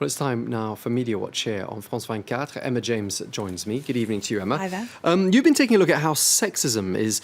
Well, it's time now for Media Watch here on France 24. Emma James joins me. Good evening to you, Emma. Hi there. You've been taking a look at how sexism is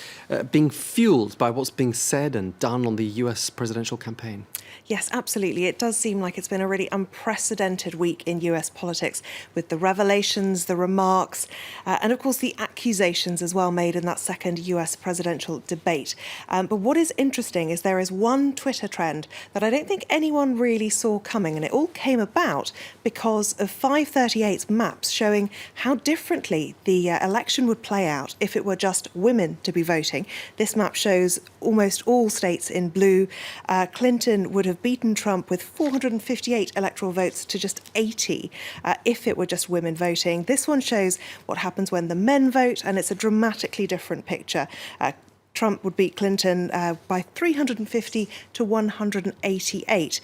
being fueled by what's being said and done on the US presidential campaign. Yes, absolutely. It does seem like it's been a really unprecedented week in US politics with the revelations, the remarks, and of course the accusations as well made in that second US presidential debate. But what is interesting is there is one Twitter trend that I don't think anyone really saw coming, and it all came about because of 538's maps showing how differently the election would play out if it were just women to be voting. This map shows almost all states in blue. Clinton would have beaten Trump with 458 electoral votes to just 80 if it were just women voting. This one shows what happens when the men vote, and it's a dramatically different picture. Trump would beat Clinton by 350 to 188.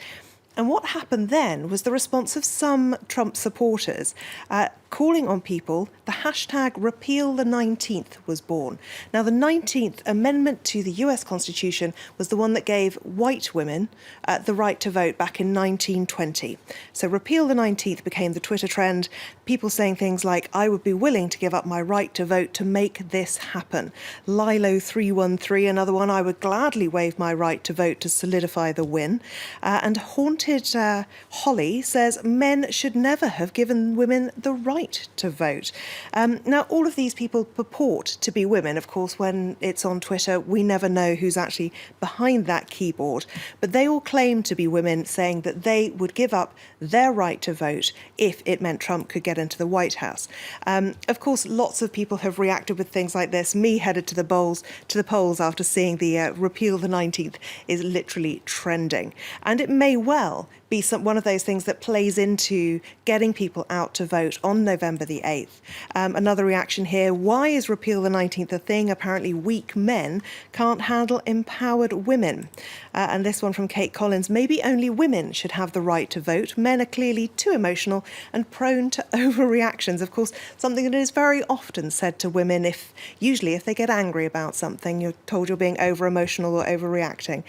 And what happened then was the response of some Trump supporters calling on people. The hashtag Repeal the 19th was born. Now, the 19th Amendment to the US Constitution was the one that gave white women the right to vote back in 1920. So Repeal the 19th became the Twitter trend, people saying things like, I would be willing to give up my right to vote to make this happen. Lilo313, another one, I would gladly waive my right to vote to solidify the win. And Haunted Holly says men should never have given women the right to vote. Now, all of these people purport to be women. Of course, when it's on Twitter, we never know who's actually behind that keyboard. But they all claim to be women, saying that they would give up their right to vote if it meant Trump could get into the White House. Of course, lots of people have reacted with things like this. Me headed to the polls after seeing the Repeal the 19th is literally trending. And it may well be one of those things that plays into getting people out to vote on November the 8th. Another reaction here, why is Repeal the 19th a thing? Apparently weak men can't handle empowered women. And this one from Kate Collins, maybe only women should have the right to vote. Men are clearly too emotional and prone to overreactions. Of course, something that is very often said to women usually if they get angry about something, you're told you're being over-emotional or overreacting.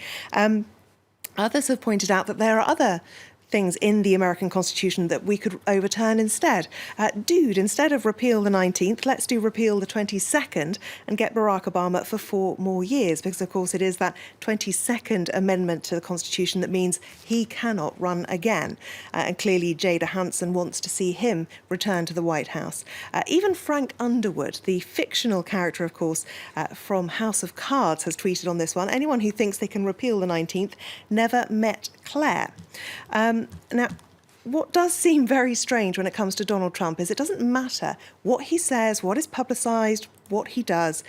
Others have pointed out that there are other things in the American Constitution that we could overturn instead. Instead of Repeal the 19th, let's do Repeal the 22nd and get Barack Obama for 4 more years, because, of course, it is that 22nd Amendment to the Constitution that means he cannot run again. And clearly Jada Hansen wants to see him return to the White House. Even Frank Underwood, the fictional character, of course, from House of Cards, has tweeted on this one. Anyone who thinks they can repeal the 19th never met Claire. Now, what does seem very strange when it comes to Donald Trump is it doesn't matter what he says, what is publicised, what he does,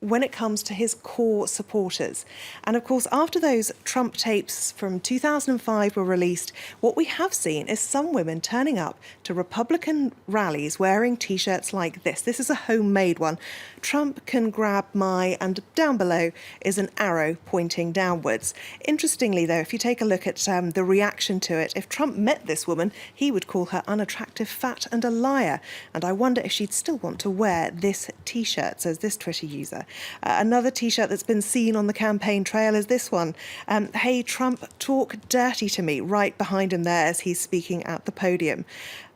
when it comes to his core supporters. And of course, after those Trump tapes from 2005 were released, what we have seen is some women turning up to Republican rallies wearing T-shirts like this. This is a homemade one. Trump can grab my, and down below is an arrow pointing downwards. Interestingly, though, if you take a look at the reaction to it, if Trump met this woman, he would call her unattractive, fat and a liar. And I wonder if she'd still want to wear this T-shirt, says this Twitter user. Another T-shirt that's been seen on the campaign trail is this one. Hey, Trump, talk dirty to me, right behind him there as he's speaking at the podium.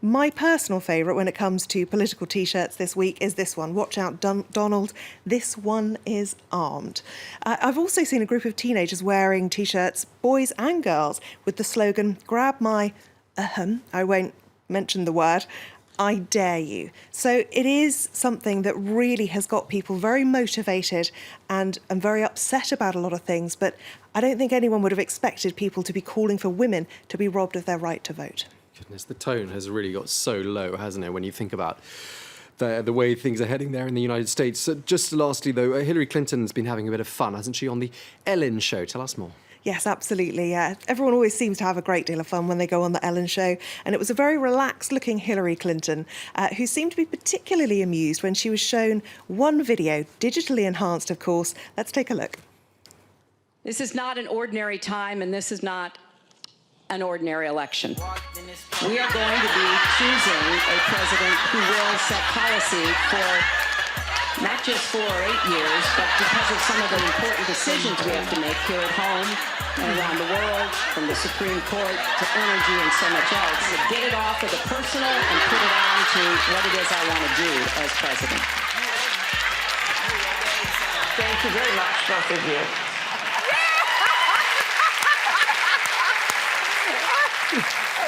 My personal favourite when it comes to political T-shirts this week is this one. Watch out, Donald. This one is armed. I've also seen a group of teenagers wearing T-shirts, boys and girls, with the slogan, grab my, I won't mention the word, I dare you. So it is something that really has got people very motivated and very upset about a lot of things, but I don't think anyone would have expected people to be calling for women to be robbed of their right to vote. Goodness, the tone has really got so low, hasn't it, when you think about the way things are heading there in the United States. Just lastly, though, Hillary Clinton's been having a bit of fun, hasn't she, on the Ellen Show? Tell us more. Yes, absolutely. Everyone always seems to have a great deal of fun when they go on the Ellen Show. And it was a very relaxed-looking Hillary Clinton who seemed to be particularly amused when she was shown one video, digitally enhanced, of course. Let's take a look. This is not an ordinary time, and this is not an ordinary election. We are going to be choosing a president who will set policy for not just 4 or 8 years, but because of some of the important decisions we have to make here at home and around the world, from the Supreme Court to energy and so much else. To get it off of the personal and put it on to what it is I want to do as president. Thank you very much, both of you.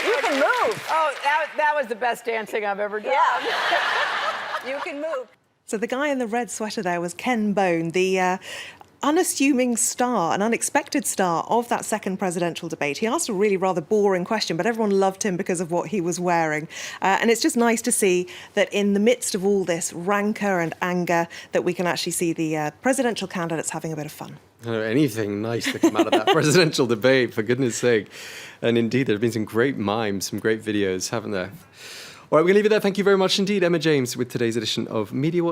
You can move. Oh, that was the best dancing I've ever done. Yeah. You can move. So the guy in the red sweater there was Ken Bone, the unassuming star, an unexpected star of that second presidential debate. He asked a really rather boring question, but everyone loved him because of what he was wearing. And it's just nice to see that in the midst of all this rancor and anger, that we can actually see the presidential candidates having a bit of fun. Anything nice to come out of that presidential debate, for goodness sake. And indeed, there have been some great mimes, some great videos, haven't there? All right, we're going to leave it there. Thank you very much indeed, Emma James, with today's edition of Media Watch.